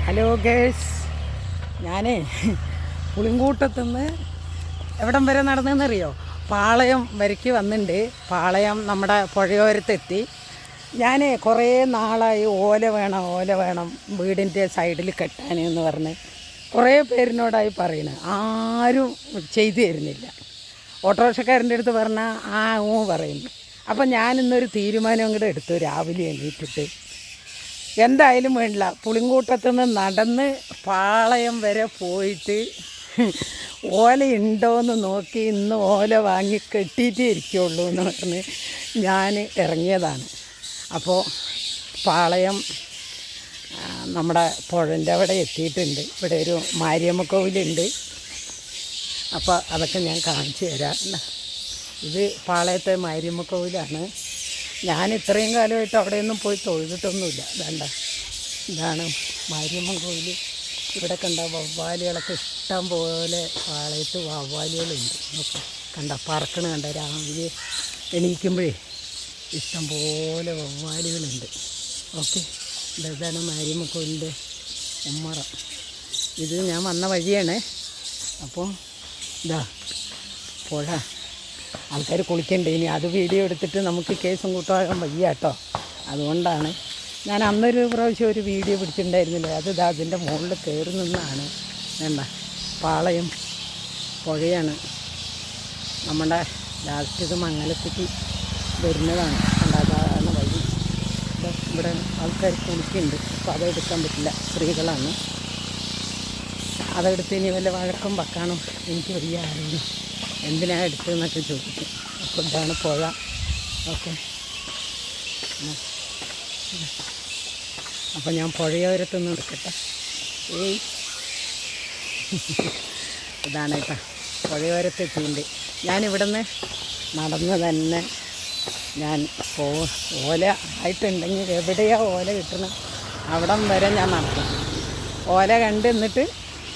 Hello girls, ഞാൻ പുളിങ്കൂട്ടത്തുനിന്ന് എവിടം വരെ നടന്നതെന്നറിയോ? പാളയം വരയ്ക്ക് വന്നിട്ടുണ്ട്. പാളയം നമ്മുടെ പുഴയോരത്തെത്തി. ഞാൻ കുറേ നാളായി ഓല വേണം വീടിൻ്റെ സൈഡിൽ കെട്ടാനെന്ന് പറഞ്ഞ് കുറേ പേരിനോടായി പറയണ, ആരും ചെയ്തു തരുന്നില്ല. ഓട്ടോറിക്ഷക്കാരൻ്റെ അടുത്ത് പറഞ്ഞാൽ പറയുന്നു. അപ്പം ഞാനിന്നൊരു തീരുമാനം അങ്ങോട്ട് എടുത്തു. രാവിലെ എണീറ്റിട്ട് എന്തായാലും വേണ്ടില്ല, പുളിങ്കൂട്ടത്തുനിന്ന് നടന്ന് പാളയം വരെ പോയിട്ട് ഓല ഉണ്ടോയെന്ന് നോക്കി ഇന്ന് ഓല വാങ്ങി കെട്ടിയിട്ടേ ഇരിക്കുള്ളൂ എന്ന് പറഞ്ഞ് ഞാൻ ഇറങ്ങിയതാണ്. അപ്പോൾ പാളയം നമ്മുടെ പുഴൻ്റെ അവിടെ എത്തിയിട്ടുണ്ട്. ഇവിടെ ഒരു മാരിയമ്മ കോവിലുണ്ട്. അപ്പോൾ അതൊക്കെ ഞാൻ കാണിച്ചു തരാം. ഇത് പാളയത്തെ മാരിയമ്മ കോവിലാണ്. ഞാൻ ഇത്രയും കാലമായിട്ട് അവിടെയൊന്നും പോയി തൊഴുതിട്ടൊന്നുമില്ല. ഇതാണ് മാരിയമ്മൻ കോവിൽ. ഇവിടെ കണ്ട വവ്വാലുകളൊക്കെ ഇഷ്ടം പോലെ പാളയത്ത് വവ്വാലുകളുണ്ട്. ഓക്കെ, പറക്കണ രാവിലെ എണീക്കുമ്പോഴേ ഇഷ്ടം പോലെ വവ്വാലുകളുണ്ട്. ഓക്കെ, ഇതാണ് മാരിയമ്മൻ കോവിലിൻ്റെ ഉമ്മറ. ഇത് ഞാൻ വന്ന വഴിയാണ്. അപ്പോൾ പുഴ, ആൾക്കാർ കുളിക്കണ്ടേ. ഇനി അത് വീഡിയോ എടുത്തിട്ട് നമുക്ക് കേസും കൂട്ടാകാൻ വയ്യ കേട്ടോ. അതുകൊണ്ടാണ് ഞാൻ അന്നൊരു പ്രാവശ്യം ഒരു വീഡിയോ പിടിച്ചിട്ടുണ്ടായിരുന്നില്ല. അതിൻ്റെ മുകളിൽ കയറി നിന്നാണ്. പാളയം പുഴയാണ്. നമ്മുടെ ലാസ്റ്റ് ഇത് മംഗലത്തേക്ക് വരുന്നതാണ്. അതാണ് വഴി. ഇവിടെ ആൾക്കാർ കുളിക്കുന്നുണ്ട്. അപ്പോൾ അതെടുക്കാൻ പറ്റില്ല, സ്ത്രീകളാണ്. അതെടുത്ത് ഇനി വല്ല വഴക്കം വെക്കാനോ എനിക്ക് വലിയ ആരോഗ്യം, എന്തിനാണ് എടുത്തതെന്നൊക്കെ ചോദിക്കും. അപ്പോൾ ഇതാണ് പുഴ. ഓക്കെ, അപ്പോൾ ഞാൻ പുഴയോരത്തുനിന്ന് എടുക്കട്ടെ. ഇതാണ് കേട്ടോ പുഴയോരത്തെത്തിയിട്ടുണ്ട്. ഞാനിവിടെ നിന്ന് നടന്ന് തന്നെ ഞാൻ ഓല ആയിട്ടുണ്ടെങ്കിൽ എവിടെയാണ് ഓല കിട്ടണം അവിടം വരെ ഞാൻ നടക്കും. ഓല കണ്ട് എന്നിട്ട്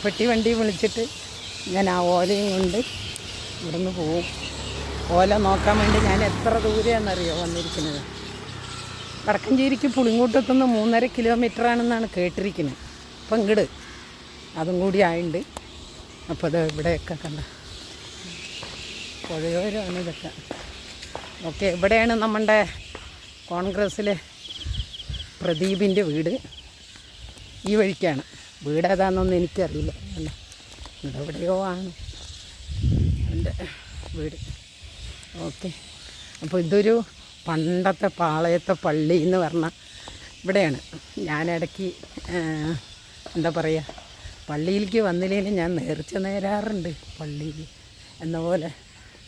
പെട്ടി വണ്ടി വിളിച്ചിട്ട് ഞാൻ ആ ഓലയും കൊണ്ട് ഇവിടുന്ന് പോവും. ഓല നോക്കാൻ വേണ്ടി ഞാൻ എത്ര ദൂരെയാണെന്നറിയോ വന്നിരിക്കുന്നത്. വടക്കഞ്ചേരിക്ക് പുളിങ്കൂട്ടത്തുനിന്ന് 3.5 കിലോമീറ്ററാണെന്നാണ് കേട്ടിരിക്കുന്നത്. അപ്പം ഇങ്ങോട്ട് അതും കൂടി ആയിട്ടുണ്ട്. അപ്പോൾ ഇത് ഇവിടെയൊക്കെ കണ്ട പുഴയോരമാണ് ഇതൊക്കെ. ഓക്കെ, ഇവിടെയാണ് നമ്മുടെ കോൺഗ്രസ്സിലെ പ്രദീപിൻ്റെ വീട്. ഈ വഴിക്കാണ്. വീട് ഏതാണെന്നൊന്നും എനിക്കറിയില്ല. ഇവിടെ എവിടെയോ ആണ് എൻ്റെ വീട്. ഓക്കെ, അപ്പോൾ ഇതൊരു പണ്ടത്തെ പാളയത്തെ പള്ളി എന്ന് പറഞ്ഞാൽ ഇവിടെയാണ്. ഞാനിടയ്ക്ക് എന്താ പറയുക, പള്ളിയിലേക്ക് വന്നില്ലെങ്കിലും ഞാൻ നേർച്ച നേരാറുണ്ട് പള്ളിയിൽ എന്ന പോലെ.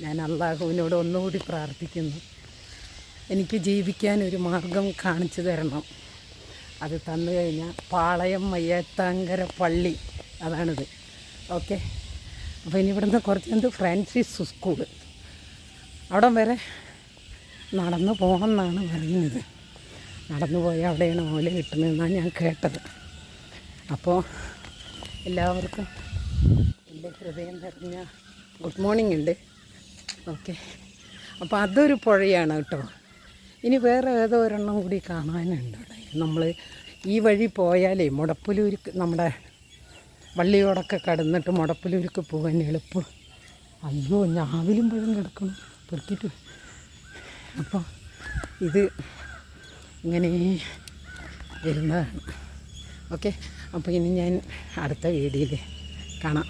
ഞാൻ അള്ളാഹുവിനോട് ഒന്നുകൂടി പ്രാർത്ഥിക്കുന്നു, എനിക്ക് ജീവിക്കാൻ ഒരു മാർഗം കാണിച്ചു തരണം. അത് തന്നു കഴിഞ്ഞാൽ പാളയം മയ്യത്താങ്കര പള്ളി അതാണിത്. ഓക്കെ, അപ്പോൾ ഇനി ഇവിടുന്ന് കുറച്ച് ഫ്രാൻസിസ് സ്കൂള് അവിടം വരെ നടന്നു പോകണമെന്നാണ് പറയുന്നത്. നടന്നു പോയാൽ അവിടെയാണ് ഓല കിട്ടുന്നതെന്നാണ് ഞാൻ കേട്ടത്. അപ്പോൾ എല്ലാവർക്കും എൻ്റെ ഹൃദയം നിറഞ്ഞ ഗുഡ് മോർണിംഗ് ഉണ്ട്. ഓക്കെ, അപ്പോൾ അതൊരു പുഴയാണ് കേട്ടോ. ഇനി വേറെ ഏതോ ഒരെണ്ണം കൂടി കാണാനുണ്ട് അവിടെ. നമ്മൾ ഈ വഴി പോയാലേ മുടപ്പുലൂർക്ക്, നമ്മുടെ വള്ളിയോടൊക്കെ കടന്നിട്ട് മുടപ്പുലൂർക്ക് പോകാൻ എളുപ്പം. അയ്യോ, ഞാവിലും പഴം കിടക്കണം പെറുക്കിയിട്ട്. അപ്പോൾ ഇത് ഇങ്ങനെ വരുന്നതാണ്. ഓക്കെ, അപ്പോൾ ഇനി ഞാൻ അടുത്ത വീഡിയോയിൽ കാണാം.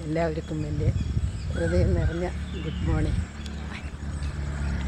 എല്ലാവർക്കും വലിയ ഹൃദയം നിറഞ്ഞ ഗുഡ് മോർണിംഗ്.